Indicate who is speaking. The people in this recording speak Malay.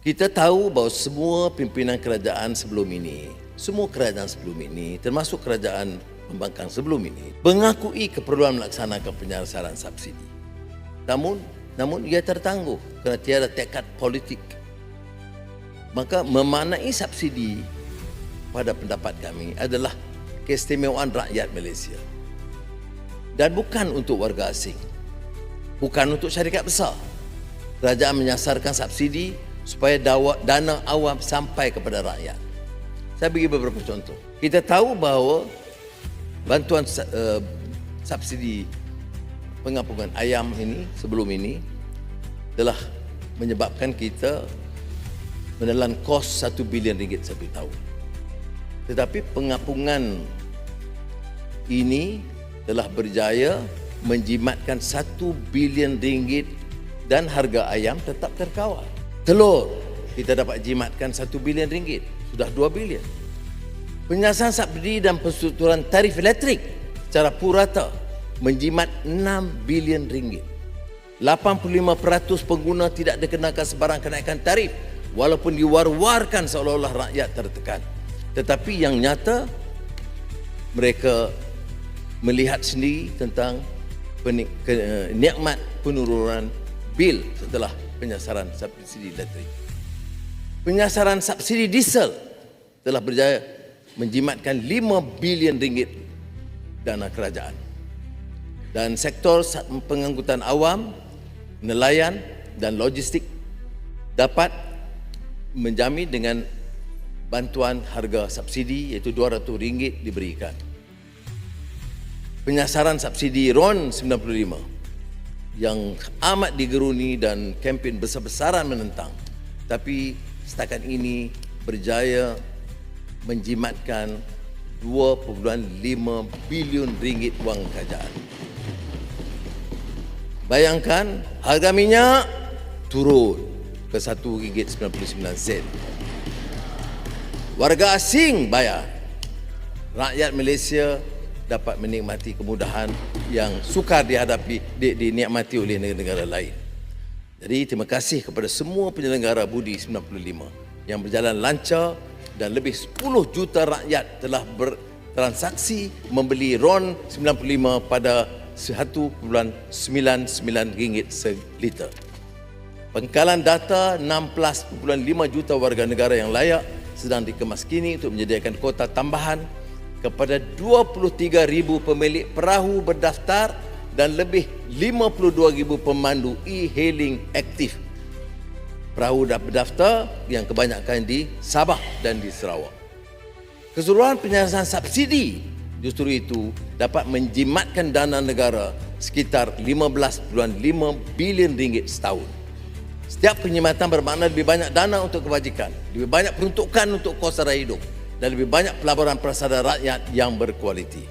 Speaker 1: Kita tahu bahawa semua pimpinan kerajaan sebelum ini, termasuk kerajaan pembangkang sebelum ini, mengakui keperluan melaksanakan penyaluran subsidi. Namun ia tertangguh kerana tiada tekad politik. Maka memaknai subsidi pada pendapat kami adalah keistimewaan rakyat Malaysia. Dan bukan untuk warga asing. Bukan untuk syarikat besar. Kerajaan menyasarkan subsidi supaya dana awam sampai kepada rakyat. Saya bagi beberapa contoh. Kita tahu bahawa bantuan subsidi pengampungan ayam ini sebelum ini telah menyebabkan kita menelan kos 1 bilion ringgit setiap tahun. Tetapi pengampungan ini telah berjaya menjimatkan 1 bilion ringgit dan harga ayam tetap terkawal. Telur kita dapat jimatkan 1 bilion ringgit, sudah 2 bilion. Penyiasan subsidi dan penstrukturan tarif elektrik secara purata menjimat 6 bilion ringgit. 85% pengguna tidak dikenakan sebarang kenaikan tarif walaupun diwar-warkan seolah-olah rakyat tertekan. Tetapi yang nyata mereka melihat sendiri tentang nikmat penurunan bil setelah penyasaran subsidi elektrik. Penyasaran subsidi diesel telah berjaya menjimatkan 5 bilion ringgit dana kerajaan. Dan sektor pengangkutan awam, nelayan dan logistik dapat menjamin dengan bantuan harga subsidi iaitu RM200 diberikan. Penyasaran subsidi RON 95 yang amat digeruni dan kempen besar-besaran menentang, tapi setakat ini berjaya menjimatkan 2.5 bilion ringgit wang kerajaan. Bayangkan harga minyak turun ke RM1.99. Warga asing bayar. Rakyat Malaysia dapat menikmati kemudahan yang sukar dinikmati oleh negara-negara lain. Jadi terima kasih kepada semua penyelenggara Budi 95 yang berjalan lancar dan lebih 10 juta rakyat telah bertransaksi membeli RON 95 pada RM1.99 seliter. Pengkalan data 16.5 juta warga negara yang layak sedang dikemas kini untuk menyediakan kuota tambahan kepada 23,000 pemilik perahu berdaftar dan lebih 52,000 pemandu e-hailing aktif. Perahu berdaftar yang kebanyakan di Sabah dan di Sarawak. Keseluruhan penyaluran subsidi justru itu dapat menjimatkan dana negara sekitar 15.5 bilion ringgit setahun. Setiap penjimatan bermakna lebih banyak dana untuk kebajikan, lebih banyak peruntukan untuk kos sara hidup dan lebih banyak pelaburan prasada rakyat yang berkualiti.